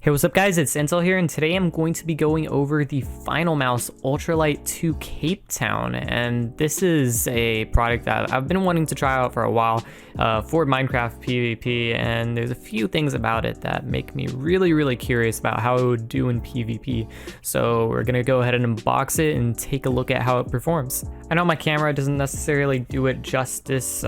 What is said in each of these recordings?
Hey, what's up guys, it's Intel here, and today I'm going to be going over the Finalmouse Ultralight to Cape Town, and this is a product that I've been wanting to try out for a while for Minecraft PvP, and there's a few things about it that make me really curious about how it would do in PvP. So we're gonna go ahead and unbox it and take a look at how it performs. I know my camera doesn't necessarily do it justice.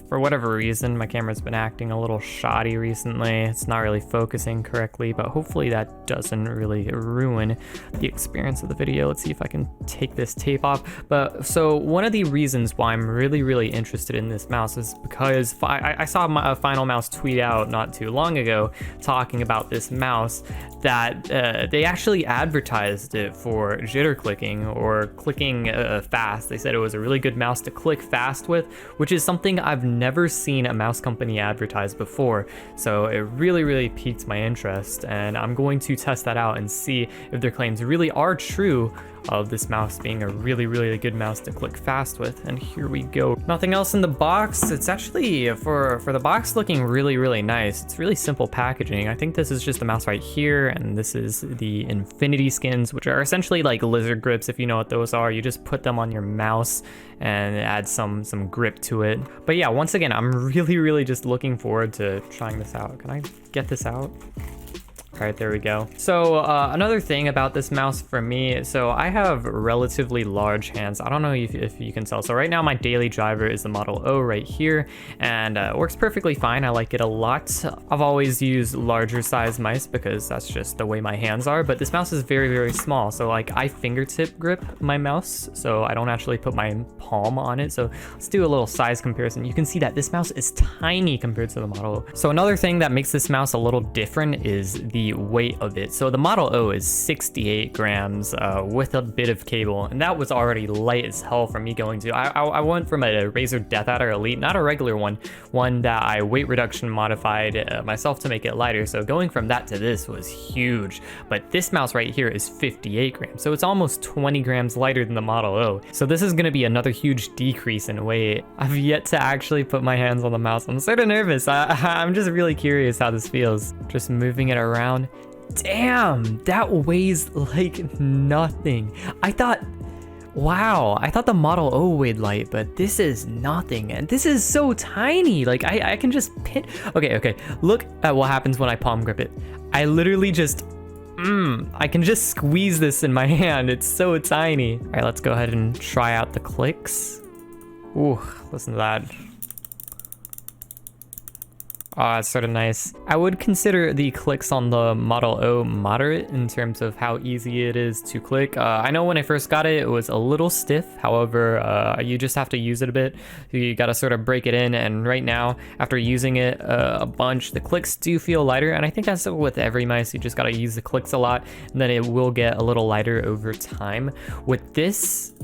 For whatever reason, my camera's been acting a little shoddy recently. It's not really focusing correctly, but hopefully that doesn't really ruin the experience of the video. Let's see if I can take this tape off. But so one of the reasons why I'm really interested in this mouse is because I saw a Finalmouse tweet out not too long ago talking about this mouse that they actually advertised it for jitter clicking or clicking fast. They said it was a really good mouse to click fast with, which is something I've never seen a mouse company advertise before. So it really piqued my interest, and I'm going to test that out and see if their claims really are true of this mouse being a really good mouse to click fast with. And here we go. Nothing else in the box. It's actually, for the box, looking really nice. It's really simple packaging. I think this is just the mouse right here, and this is the infinity skins, which are essentially like lizard grips, if you know what those are. You just put them on your mouse and add some grip to it. But yeah, once again, I'm really just looking forward to trying this out. Can I get this out? All right, there we go. So another thing about this mouse for me, so I have relatively large hands. I don't know if you can tell. So right now my daily driver is the Model O right here, and it works perfectly fine. I like it a lot. I've always used larger size mice because that's just the way my hands are, but this mouse is very small. So like I fingertip grip my mouse, so I don't actually put my palm on it. So let's do a little size comparison. You can see that this mouse is tiny compared to the Model O. So another thing that makes this mouse a little different is the weight of it. So the Model O is 68 grams with a bit of cable, and that was already light as hell for me going to. I went from a Razer Death Adder Elite, not a regular one that I weight reduction modified myself to make it lighter. So going from that to this was huge. But this mouse right here is 58 grams, so it's almost 20 grams lighter than the Model O. So this is going to be another huge decrease in weight. I've yet to actually put my hands on the mouse. I'm sort of nervous. I'm just really curious how this feels. Just moving it around. Damn, that weighs like nothing. Wow, I thought the Model O weighed light, but this is nothing, and this is so tiny. Like I can just pin. Okay, look at what happens when I palm grip it. I literally just, I can just squeeze this in my hand. It's so tiny. All right, let's go ahead and try out the clicks. Ooh, listen to that. Oh, it's sort of nice. I would consider the clicks on the Model O moderate in terms of how easy it is to click. I know when I first got it, it was a little stiff. However, you just have to use it a bit. You gotta sort of break it in, and right now, after using it a bunch, the clicks do feel lighter, and I think that's with every mouse. You just gotta use the clicks a lot, and then it will get a little lighter over time. With this,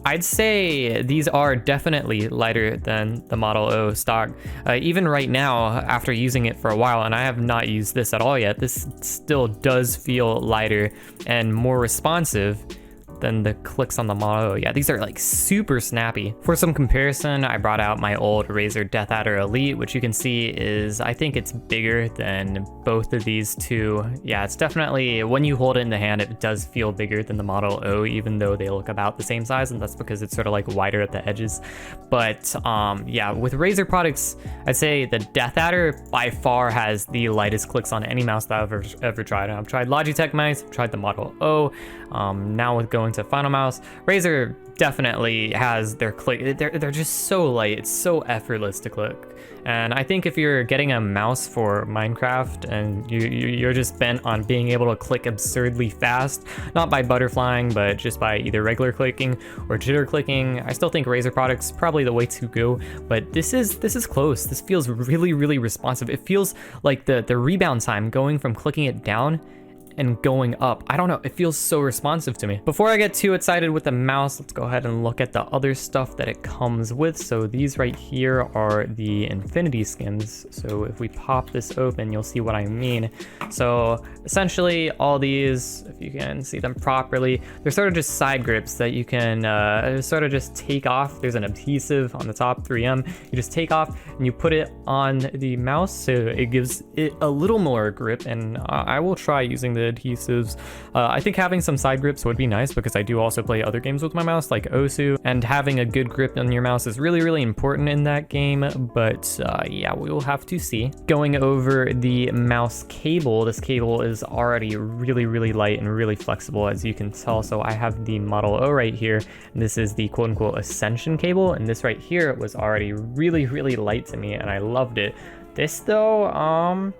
I'd say these are definitely lighter than the Model O stock. Even right now, after using it for a while, and I have not used this at all yet, this still does feel lighter and more responsive than the clicks on the Model O. Yeah, these are like super snappy. For some comparison, I brought out my old Razer Death Adder Elite, which you can see is, I think it's bigger than both of these two. Yeah, it's definitely, when you hold it in the hand, it does feel bigger than the Model O, even though they look about the same size, and that's because it's sort of like wider at the edges. But yeah, with Razer products, I'd say the Death Adder by far has the lightest clicks on any mouse that I've ever tried. I've tried Logitech mice, I've tried the Model O. Now with going to Finalmouse, Razer definitely has their click. They're just so light. It's so effortless to click. And I think if you're getting a mouse for Minecraft and you're just bent on being able to click absurdly fast, not by butterflying, but just by either regular clicking or jitter clicking, I still think Razer products probably the way to go. But this is close. This feels really responsive. It feels like the rebound time going from clicking it down and going up. I don't know, it feels so responsive to me. Before I get too excited with the mouse, let's go ahead and look at the other stuff that it comes with. So these right here are the infinity skins. So if we pop this open, you'll see what I mean. So essentially all these, if you can see them properly, they're sort of just side grips that you can sort of just take off. There's an adhesive on the top, 3M. You just take off and you put it on the mouse, so it gives it a little more grip, and I will try using the adhesives. I think having some side grips would be nice because I do also play other games with my mouse like Osu, and having a good grip on your mouse is really, really important in that game, but yeah, we will have to see. Going over the mouse cable, this cable is already really, really light and really flexible, as you can tell. So I have the Model O right here, and this is the quote-unquote Ascension cable, and this right here was already really, really light to me, and I loved it. This though,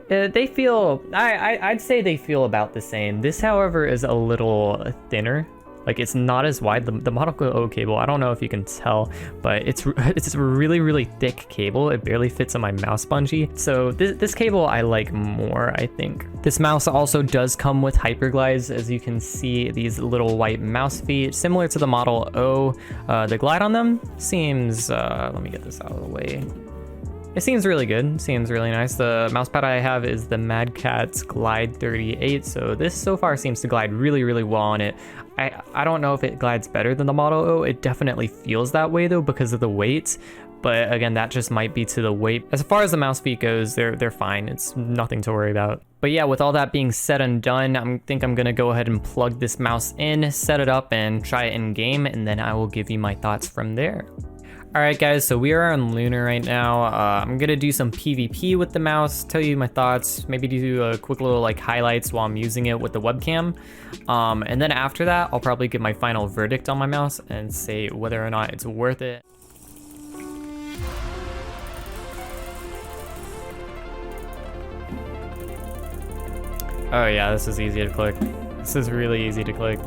they feel, I'd say they feel about the same. This, however, is a little thinner. Like, it's not as wide. The Model O cable, I don't know if you can tell, but it's a really, really thick cable. It barely fits on my mouse bungee. So this cable I like more, I think. This mouse also does come with hyperglides. As you can see, these little white mouse feet, similar to the Model O. The glide on them seems, let me get this out of the way. It seems really good, seems really nice. The mousepad I have is the Mad Catz Glide 38, so this so far seems to glide really, really well on it. I don't know if it glides better than the Model O. It definitely feels that way though because of the weight, but again, that just might be to the weight. As far as the mouse feet goes, they're fine. It's nothing to worry about. But yeah, with all that being said and done, I think I'm gonna go ahead and plug this mouse in, set it up, and try it in game, and then I will give you my thoughts from there. Alright guys, so we are on Lunar right now. I'm gonna do some PvP with the mouse, tell you my thoughts, maybe do a quick little like highlights while I'm using it with the webcam. And then after that, I'll probably give my final verdict on my mouse and say whether or not it's worth it. Oh yeah, this is easy to click. This is really easy to click.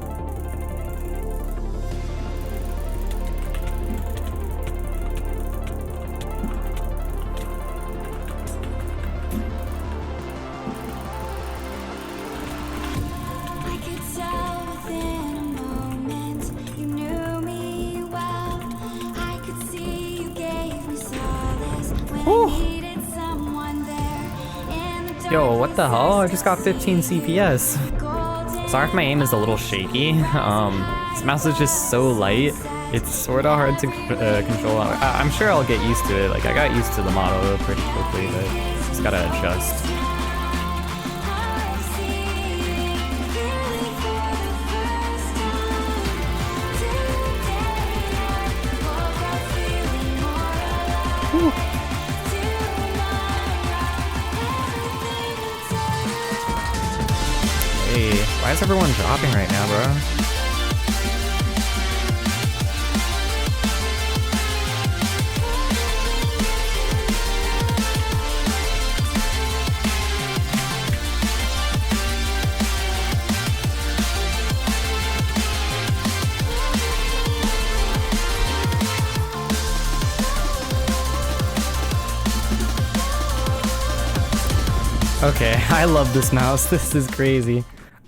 Yo, what the hell? I just got 15 CPS. Sorry if my aim is a little shaky. This mouse is just so light. It's sort of hard to control. I'm sure I'll get used to it. Like, I got used to the Model pretty quickly, but just gotta adjust. Whew. Hey, why is everyone dropping right now, bro? Okay, I love this mouse. This is crazy.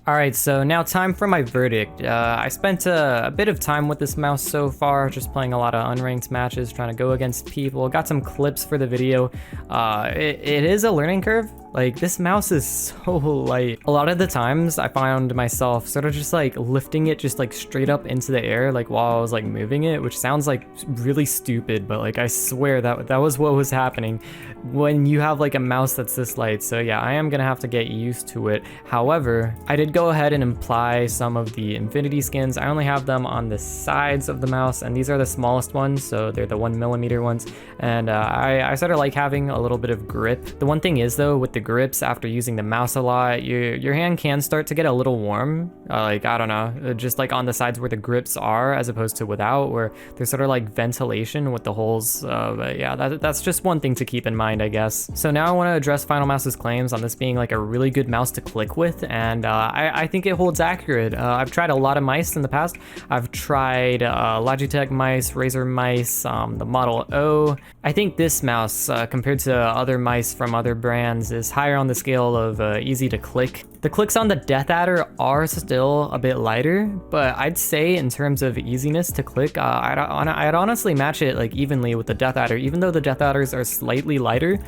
Alright, so now time for my verdict. I spent a bit of time with this mouse so far, just playing a lot of unranked matches, trying to go against people. Got some clips for the video. It is a learning curve. Like, this mouse is so light. A lot of the times I found myself sort of just like lifting it just like straight up into the air, like while I was like moving it, which sounds like really stupid, but like I swear that was what was happening when you have like a mouse that's this light. So yeah, I am gonna have to get used to it. However, I did go ahead and apply some of the infinity skins. I only have them on the sides of the mouse, and these are the smallest ones, so they're the 1mm ones. And I sort of like having a little bit of grip. The one thing is though, with the grips, after using the mouse a lot, your hand can start to get a little warm. Like, I don't know, just like on the sides where the grips are, as opposed to without, where there's sort of like ventilation with the holes. But yeah, that's just one thing to keep in mind, I guess. So now I want to address Finalmouse's claims on this being like a really good mouse to click with, and I think it holds accurate. I've tried a lot of mice in the past. I've tried Logitech mice, Razer mice, the Model O. I think this mouse, compared to other mice from other brands, is higher on the scale of easy to click. The clicks on the Death Adder are still a bit lighter, but I'd say in terms of easiness to click, I'd honestly match it like evenly with the Death Adder. Even though the Death Adders are slightly lighter,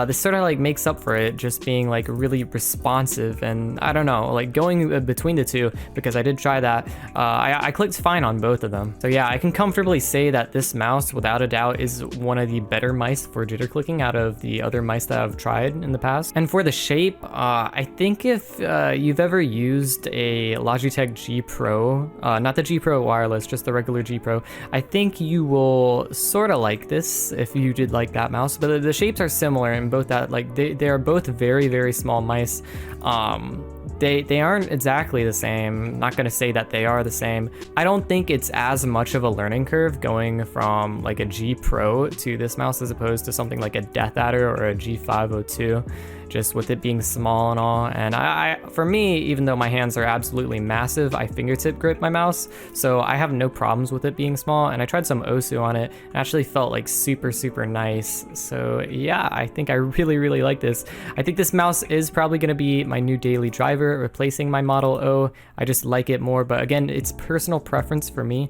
this sort of like makes up for it just being like really responsive. And I don't know, like going between the two, because I did try that, I clicked fine on both of them. So yeah, I can comfortably say that this mouse without a doubt is one of the better mice for jitter clicking out of the other mice that I've tried in the past. And for the shape, I think if you've ever used a Logitech G Pro, not the G Pro wireless, just the regular G Pro, I think you will sort of like this if you did like that mouse. But the shapes are similar in both that, like they are both very, very small mice. They aren't exactly the same. Not gonna say that they are the same. I don't think it's as much of a learning curve going from like a G Pro to this mouse as opposed to something like a Death Adder or a G502, just with it being small and all. And for me, even though my hands are absolutely massive, I fingertip grip my mouse, so I have no problems with it being small. And I tried some Osu on it and actually felt like super, super nice. So yeah, I think I really, really like this. I think this mouse is probably gonna be my new daily driver, replacing my Model O. I just like it more, but again, it's personal preference for me.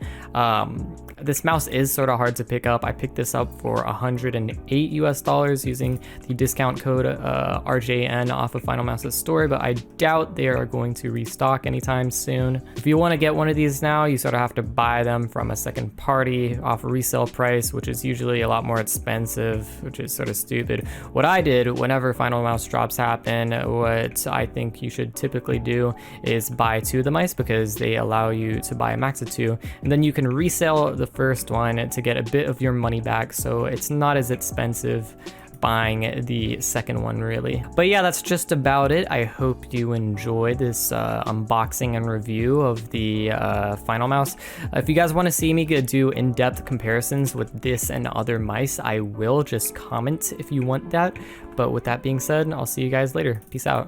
This mouse is sort of hard to pick up. I picked this up for $108 US using the discount code RJN off of Finalmouse's store, but I doubt they are going to restock anytime soon. If you want to get one of these now, you sort of have to buy them from a second party off a resale price, which is usually a lot more expensive, which is sort of stupid. What I did whenever Finalmouse drops happen, what I think you should typically do is buy 2 of the mice, because they allow you to buy a max of 2, and then you can resell the first one to get a bit of your money back, so it's not as expensive buying the second one really. But yeah, that's just about it. I hope you enjoyed this unboxing and review of the Finalmouse. If you guys want to see me do in-depth comparisons with this and other mice, I will. Just comment if you want that. But with that being said, I'll see you guys later. Peace out.